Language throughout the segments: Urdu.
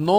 9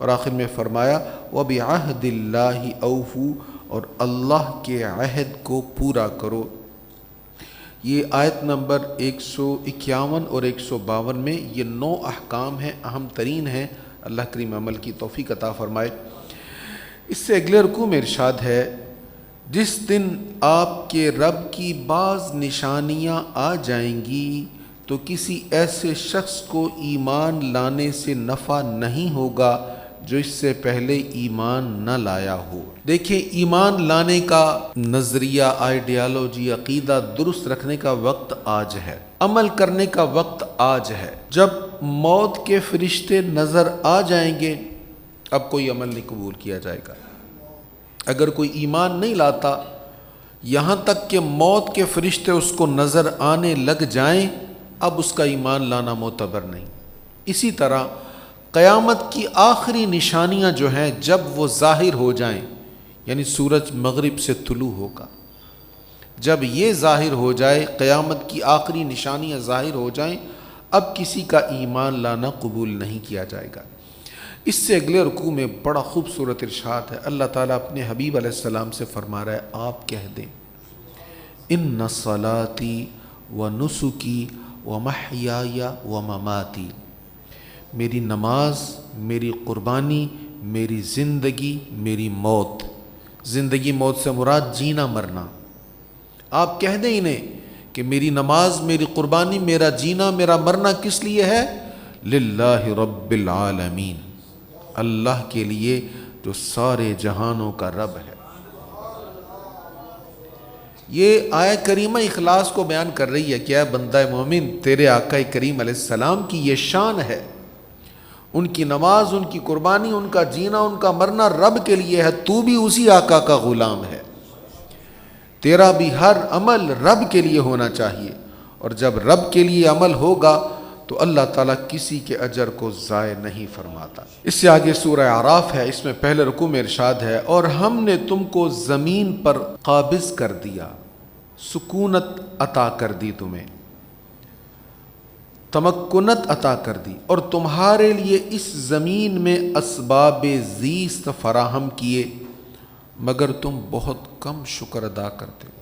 اور آخر میں فرمایا وَبِعَهْدِ اللَّهِ أَوْفُوا، اور اللہ کے عہد کو پورا کرو۔ یہ آیت نمبر 151 اور 152 میں یہ 9 احکام ہیں، اہم ترین ہیں۔ اللہ کریم عمل کی توفیق عطا فرمائے۔ اس سے اگلے رکوع میں ارشاد ہے جس دن آپ کے رب کی بعض نشانیاں آ جائیں گی تو کسی ایسے شخص کو ایمان لانے سے نفع نہیں ہوگا جو اس سے پہلے ایمان نہ لایا ہو۔ دیکھیں، ایمان لانے کا نظریہ، آئیڈیالوجی، عقیدہ درست رکھنے کا وقت آج ہے، عمل کرنے کا وقت آج ہے۔ جب موت کے فرشتے نظر آ جائیں گے اب کوئی عمل نہیں قبول کیا جائے گا۔ اگر کوئی ایمان نہیں لاتا یہاں تک کہ موت کے فرشتے اس کو نظر آنے لگ جائیں اب اس کا ایمان لانا معتبر نہیں۔ اسی طرح قیامت کی آخری نشانیاں جو ہیں جب وہ ظاہر ہو جائیں، یعنی سورج مغرب سے طلوع ہوگا، جب یہ ظاہر ہو جائے، قیامت کی آخری نشانیاں ظاہر ہو جائیں، اب کسی کا ایمان لانا قبول نہیں کیا جائے گا۔ اس سے اگلے رکوع میں بڑا خوبصورت ارشاد ہے، اللہ تعالیٰ اپنے حبیب علیہ السلام سے فرما رہا ہے آپ کہہ دیں ان صلاتی و نسکی و محیای و مماتی، میری نماز، میری قربانی، میری زندگی، میری موت۔ زندگی موت سے مراد جینا مرنا۔ آپ کہہ دیں انہیں کہ میری نماز، میری قربانی، میرا جینا، میرا مرنا کس لیے ہے؟ للہ رب العالمین، اللہ کے لیے جو سارے جہانوں کا رب ہے۔ یہ آیت کریمہ اخلاص کو بیان کر رہی ہے کہ اے بندہ مومن، تیرے آقا کریم علیہ السلام کی یہ شان ہے، ان کی نماز، ان کی قربانی، ان کا جینا، ان کا مرنا رب کے لیے ہے، تو بھی اسی آقا کا غلام ہے، تیرا بھی ہر عمل رب کے لیے ہونا چاہیے، اور جب رب کے لیے عمل ہوگا تو اللہ تعالیٰ کسی کے اجر کو ضائع نہیں فرماتا۔ اس سے آگے سورہ اعراف ہے، اس میں پہلے رکوع میں ارشاد ہے اور ہم نے تم کو زمین پر قابض کر دیا، سکونت عطا کر دی، تمہیں تمکنت عطا کر دی، اور تمہارے لیے اس زمین میں اسباب زیست فراہم کیے، مگر تم بہت کم شکر ادا کرتے ہو۔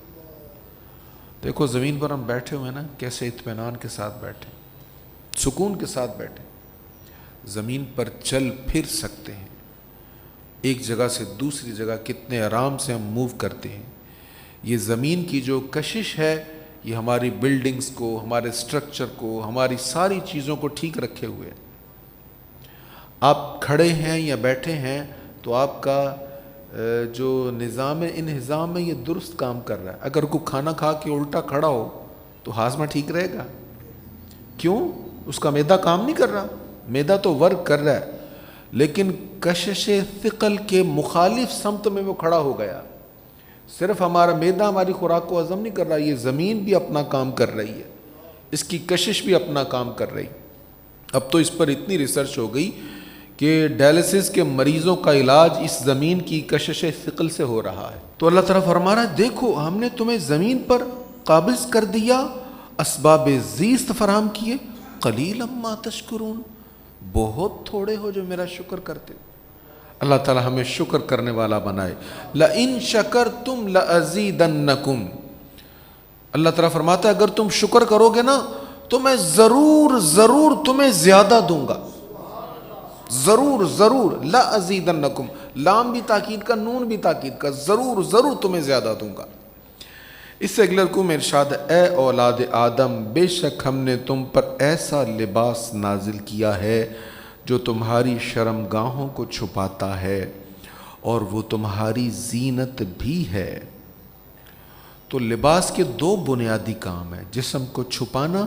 دیکھو زمین پر ہم بیٹھے ہوئے نا، کیسے اطمینان کے ساتھ بیٹھے، سکون کے ساتھ بیٹھے، زمین پر چل پھر سکتے ہیں، ایک جگہ سے دوسری جگہ کتنے آرام سے ہم موو کرتے ہیں۔ یہ زمین کی جو کشش ہے یہ ہماری بلڈنگز کو، ہمارے سٹرکچر کو، ہماری ساری چیزوں کو ٹھیک رکھے ہوئے۔ آپ کھڑے ہیں یا بیٹھے ہیں تو آپ کا جو نظام انہضام ہے یہ درست کام کر رہا ہے۔ اگر کوئی کھانا کھا کے الٹا کھڑا ہو تو ہاضمہ ٹھیک رہے گا؟ کیوں؟ اس کا معدہ کام نہیں کر رہا، معدہ تو ورک کر رہا ہے، لیکن کشش ثقل کے مخالف سمت میں وہ کھڑا ہو گیا۔ صرف ہمارا معدہ ہماری خوراک کو ہضم نہیں کر رہا، یہ زمین بھی اپنا کام کر رہی ہے، اس کی کشش بھی اپنا کام کر رہی۔ اب تو اس پر اتنی ریسرچ ہو گئی کہ ڈائلسس کے مریضوں کا علاج اس زمین کی کشش ثقل سے ہو رہا ہے۔ تو اللہ تعالیٰ فرما رہا ہے دیکھو ہم نے تمہیں زمین پر قابض کر دیا، اسباب زیست فراہم کیے، قلیلا ما تشکرون، بہت تھوڑے ہو جو میرا شکر کرتے ہو۔ اللہ تعالیٰ ہمیں شکر کرنے والا بنائے۔ لَإِن شَكَرْتُمْ لَأَزِيدَنَّكُمْ، اللہ تعالیٰ فرماتا ہے اگر تم شکر کرو گے نا تو میں ضرور تمہیں زیادہ دوں گا، ضرور لَأَزِيدَنَّكُمْ، لام بھی تاکید کا، نون بھی تاکید کا، ضرور تمہیں زیادہ دوں گا۔ اس سے اگلے رکوع میں ارشاد ہے اے اولاد آدم، بے شک ہم نے تم پر ایسا لباس نازل کیا ہے جو تمہاری شرمگاہوں کو چھپاتا ہے اور وہ تمہاری زینت بھی ہے۔ تو لباس کے 2 بنیادی کام ہیں، جسم کو چھپانا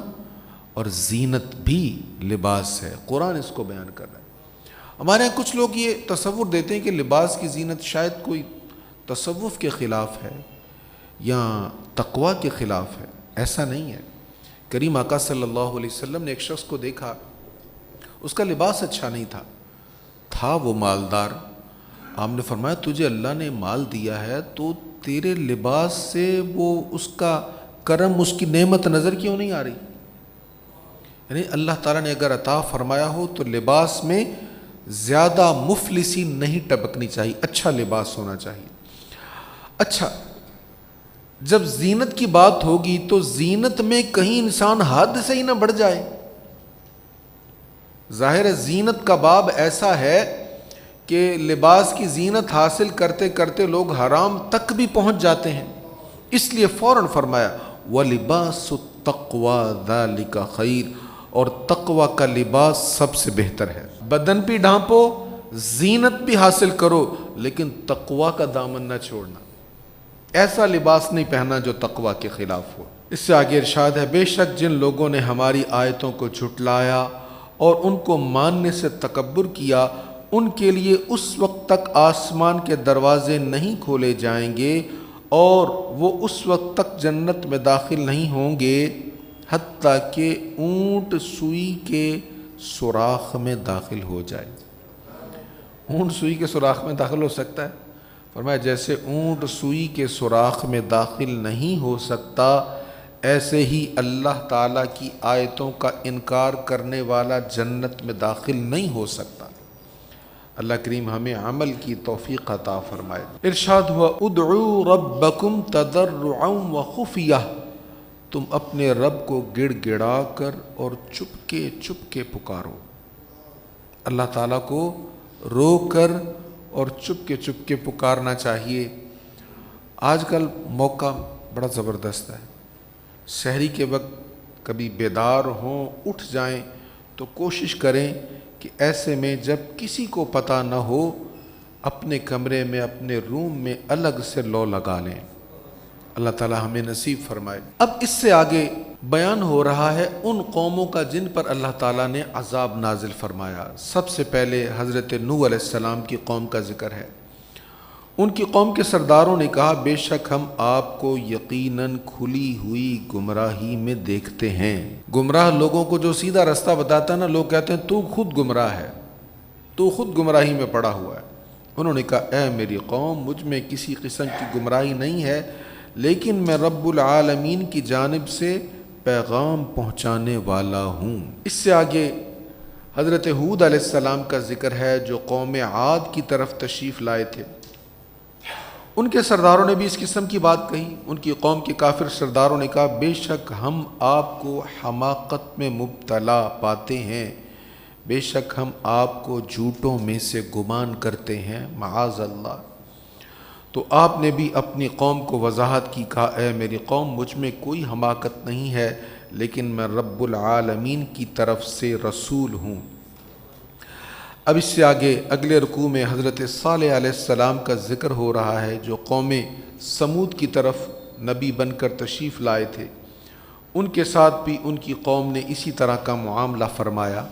اور زینت بھی لباس ہے۔ قرآن اس کو بیان کر رہا ہے۔ ہمارے یہاں کچھ لوگ یہ تصور دیتے ہیں کہ لباس کی زینت شاید کوئی تصوف کے خلاف ہے یا تقوی کے خلاف ہے، ایسا نہیں ہے۔ کریم آقا صلی اللہ علیہ وسلم نے ایک شخص کو دیکھا، اس کا لباس اچھا نہیں تھا وہ مالدار۔ آپ نے فرمایا تجھے اللہ نے مال دیا ہے تو تیرے لباس سے وہ اس کا کرم، اس کی نعمت نظر کیوں نہیں آ رہی؟ یعنی اللہ تعالیٰ نے اگر عطا فرمایا ہو تو لباس میں زیادہ مفلسی نہیں ٹپکنی چاہیے، اچھا لباس ہونا چاہیے۔ اچھا، جب زینت کی بات ہوگی تو زینت میں کہیں انسان حد سے ہی نہ بڑھ جائے۔ ظاہر ہے زینت کا باب ایسا ہے کہ لباس کی زینت حاصل کرتے کرتے لوگ حرام تک بھی پہنچ جاتے ہیں، اس لیے فوراً فرمایا وَلِبَاسُ التَّقْوَى ذَلِكَ خَيْرٌ، اور تقوی کا لباس سب سے بہتر ہے۔ بدن بھی ڈھانپو، زینت بھی حاصل کرو، لیکن تقوی کا دامن نہ چھوڑنا، ایسا لباس نہیں پہننا جو تقوی کے خلاف ہو۔ اس سے آگے ارشاد ہے بے شک جن لوگوں نے ہماری آیتوں کو جھٹلایا اور ان کو ماننے سے تکبر کیا، ان کے لیے اس وقت تک آسمان کے دروازے نہیں کھولے جائیں گے اور وہ اس وقت تک جنت میں داخل نہیں ہوں گے حتیٰ کہ اونٹ سوئی کے سوراخ میں داخل ہو جائے۔ اونٹ سوئی کے سوراخ میں داخل ہو سکتا ہے؟ فرمایا جیسے اونٹ سوئی کے سوراخ میں داخل نہیں ہو سکتا، ایسے ہی اللہ تعالیٰ کی آیتوں کا انکار کرنے والا جنت میں داخل نہیں ہو سکتا۔ اللہ کریم ہمیں عمل کی توفیق عطا فرمائے۔ ارشاد ہوا ادعوا ربکم تضرعا وخفیہ، تم اپنے رب کو گڑ گڑا کر اور چپ کے پکارو۔ اللہ تعالیٰ کو رو کر اور چپ کے پکارنا چاہیے۔ آج کل موقع بڑا زبردست ہے، سحری کے وقت کبھی بیدار ہوں، اٹھ جائیں تو کوشش کریں کہ ایسے میں جب کسی کو پتہ نہ ہو اپنے کمرے میں اپنے روم میں الگ سے لو لگا لیں۔ اللہ تعالی ہمیں نصیب فرمائے۔ اب اس سے آگے بیان ہو رہا ہے ان قوموں کا جن پر اللہ تعالیٰ نے عذاب نازل فرمایا۔ سب سے پہلے حضرت نوح علیہ السلام کی قوم کا ذکر ہے۔ ان کی قوم کے سرداروں نے کہا بے شک ہم آپ کو یقیناً کھلی ہوئی گمراہی میں دیکھتے ہیں۔ گمراہ لوگوں کو جو سیدھا رستہ بتاتا ہے نا، لوگ کہتے ہیں تو خود گمراہ ہے، تو خود گمراہی میں پڑا ہوا ہے۔ انہوں نے کہا اے میری قوم، مجھ میں کسی قسم کی گمراہی نہیں ہے، لیکن میں رب العالمین کی جانب سے پیغام پہنچانے والا ہوں۔ اس سے آگے حضرت ہود علیہ السلام کا ذکر ہے جو قوم عاد کی طرف تشریف لائے تھے۔ ان کے سرداروں نے بھی اس قسم کی بات کہی۔ ان کی قوم کے کافر سرداروں نے کہا بے شک ہم آپ کو حماقت میں مبتلا پاتے ہیں، بے شک ہم آپ کو جھوٹوں میں سے گمان کرتے ہیں، معاذ اللہ۔ تو آپ نے بھی اپنی قوم کو وضاحت کی، کہا اے میری قوم، مجھ میں کوئی حماقت نہیں ہے، لیکن میں رب العالمین کی طرف سے رسول ہوں۔ اب اس سے آگے اگلے رکوع میں حضرت صالح علیہ السلام کا ذکر ہو رہا ہے جو قوم سمود کی طرف نبی بن کر تشریف لائے تھے۔ ان کے ساتھ بھی ان کی قوم نے اسی طرح کا معاملہ فرمایا۔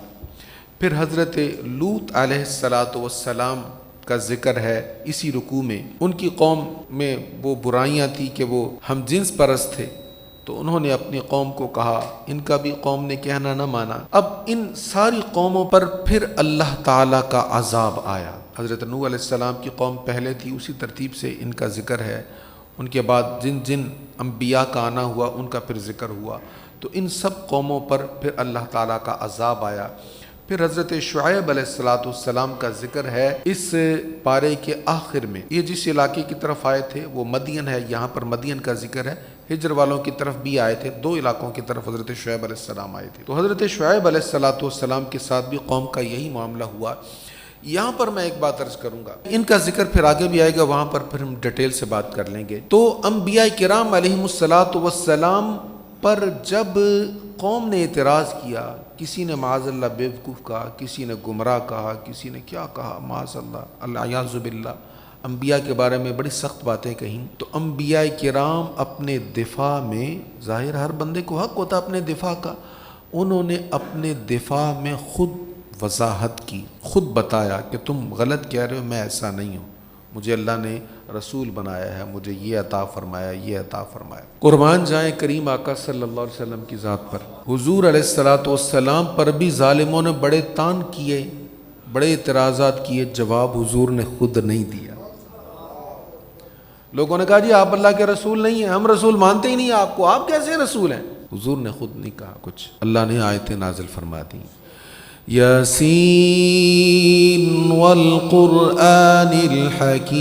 پھر حضرت لوط علیہ السلام کا ذکر ہے اسی رکوع میں۔ ان کی قوم میں وہ برائیاں تھیں کہ وہ ہم جنس پرست تھے، تو انہوں نے اپنی قوم کو کہا، ان کا بھی قوم نے کہنا نہ مانا۔ اب ان ساری قوموں پر پھر اللہ تعالیٰ کا عذاب آیا۔ حضرت نوح علیہ السلام کی قوم پہلے تھی، اسی ترتیب سے ان کا ذکر ہے۔ ان کے بعد جن جن انبیاء کا آنا ہوا ان کا پھر ذکر ہوا، تو ان سب قوموں پر پھر اللہ تعالیٰ کا عذاب آیا۔ پھر حضرت شعیب علیہ السلام کا ذکر ہے اس پارے کے آخر میں۔ یہ جس علاقے کی طرف آئے تھے وہ مدین ہے، یہاں پر مدین کا ذکر ہے۔ ہجر والوں کی طرف بھی آئے تھے، دو علاقوں کی طرف حضرت شعیب علیہ السلام آئے تھے۔ تو حضرت شعیب علیہ السلام کے ساتھ بھی قوم کا یہی معاملہ ہوا۔ یہاں پر میں ایک بات عرض کروں گا، ان کا ذکر پھر آگے بھی آئے گا، وہاں پر پھر ہم ڈیٹیل سے بات کر لیں گے۔ تو انبیاء کرام علیہم السلام پر جب قوم نے اعتراض کیا، کسی نے معاذ اللہ بیوقوف کہا، کسی نے گمراہ کہا، کسی نے کیا کہا، معاذ اللہ، الیاذ باللہ، انبیاء کے بارے میں بڑی سخت باتیں کہیں، تو انبیاء کرام اپنے دفاع میں، ظاہر ہر بندے کو حق ہوتا اپنے دفاع کا، انہوں نے اپنے دفاع میں خود وضاحت کی، خود بتایا کہ تم غلط کہہ رہے ہو، میں ایسا نہیں ہوں، مجھے اللہ نے رسول بنایا ہے، مجھے یہ عطا فرمایا، یہ عطا فرمایا۔ قربان جائیں کریم آقا صلی اللہ علیہ وسلم کی ذات پر۔ حضور علیہ السلام پر بھی ظالموں نے بڑے تان کیے، بڑے اعتراضات کیے، جواب حضور نے خود نہیں دیا۔ لوگوں نے کہا جی آپ اللہ کے رسول نہیں ہیں، ہم رسول مانتے ہی نہیں آپ کو، آپ کیسے رسول ہیں؟ حضور نے خود نہیں کہا کچھ، اللہ نے آیتیں نازل فرما دیں۔ یاسین والقرآن الحکیم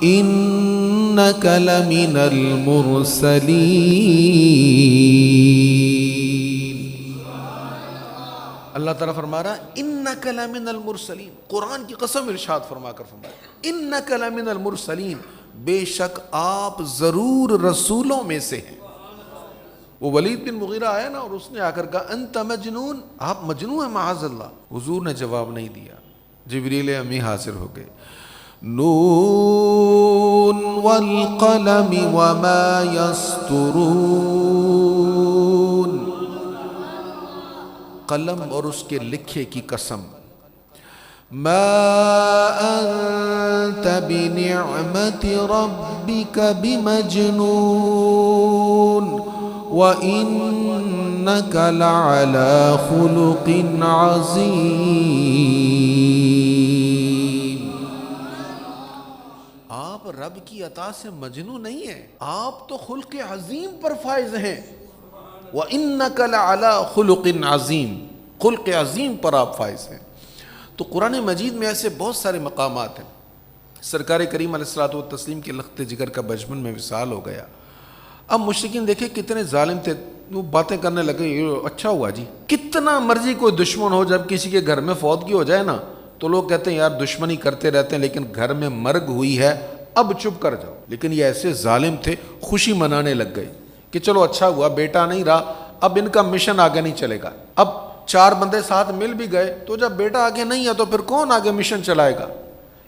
انک لمن المرسلین۔ اللہ تعالیٰ فرما رہا انک لمن المرسلین، قرآن کی قسم ارشاد فرما کر فرمایا انک لمن المرسلین، بے شک آپ ضرور رسولوں میں سے ہیں۔ وہ ولید بن مغیرہ آیا نا اور اس نے آ کر کہا انت مجنون، آپ مجنون ہیں معاذ اللہ۔ حضور نے جواب نہیں دیا، جبریل امی حاضر ہو گئے، نون والقلم وما یسطرون، قلم اور اس کے لکھے کی قسم، ما انت بنعمت ربک بمجنون وَإِنَّكَ لَعَلَى خُلُقٍ عَظِيمٍ۔ آپ رب کی عطا سے مجنون نہیں ہیں، آپ تو خلق عظیم پر فائز ہیں۔ وَإِنَّكَ لَعَلَى خُلُقٍ عَظِيمٍ، خلق عظیم پر آپ فائز ہیں۔ تو قرآن مجید میں ایسے بہت سارے مقامات ہیں۔ سرکار کریم علیہ الصلوۃ والتسلیم کے لخت جگر کا بچپن میں وصال ہو گیا۔ اب مشرکین دیکھیں کتنے ظالم تھے، وہ باتیں کرنے لگے اچھا ہوا جی، کتنا مرضی کوئی دشمن ہو، جب کسی کے گھر میں فوتگی ہو جائے نا تو لوگ کہتے ہیں یار دشمنی کرتے رہتے ہیں لیکن گھر میں مرگ ہوئی ہے اب چپ کر جاؤ۔ لیکن یہ ایسے ظالم تھے، خوشی منانے لگ گئے کہ چلو اچھا ہوا بیٹا نہیں رہا، اب ان کا مشن آگے نہیں چلے گا۔ اب 4 بندے ساتھ مل بھی گئے تو جب بیٹا آگے نہیں ہے تو پھر کون آگے مشن چلائے گا؟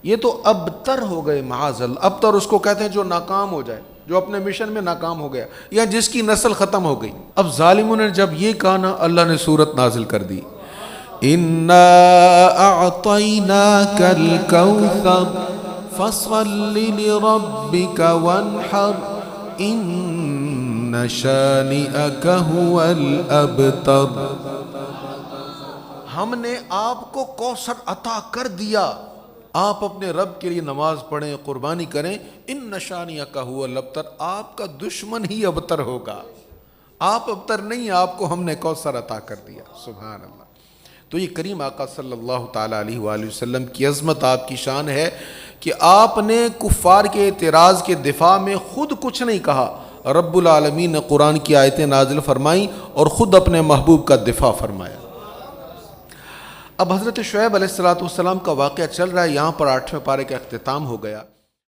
یہ تو ابتر ہو گئے معاذ اللہ۔ ابتر اس کو کہتے ہیں جو ناکام ہو جائے، جو اپنے مشن میں ناکام ہو گیا یا جس کی نسل ختم ہو گئی۔ اب ظالموں نے جب یہ کہا نا، اللہ نے سورت نازل کر دی، اِنَّا أَعْطَيْنَاكَ الْكَوْثَرَ فَصَلِّ لِرَبِّكَ وَانْحَرْ إِنَّ شَانِئَكَ هُوَ الْأَبْتَرُ۔ ہم نے آپ کو کوثر عطا کر دیا، آپ اپنے رب کے لیے نماز پڑھیں، قربانی کریں، ان شانئک هو الابتر، آپ کا دشمن ہی ابتر ہوگا، آپ ابتر نہیں، آپ کو ہم نے کوثر عطا کر دیا۔ سبحان اللہ۔ تو یہ کریم آقا صلی اللہ تعالیٰ علیہ وآلہ وسلم کی عظمت، آپ کی شان ہے کہ آپ نے کفار کے اعتراض کے دفاع میں خود کچھ نہیں کہا، رب العالمین نے قرآن کی آیتیں نازل فرمائیں اور خود اپنے محبوب کا دفاع فرمایا۔ اب حضرت شعیب علیہ السلام کا واقعہ چل رہا ہے، یہاں پر 8ویں پارے کا اختتام ہو گیا۔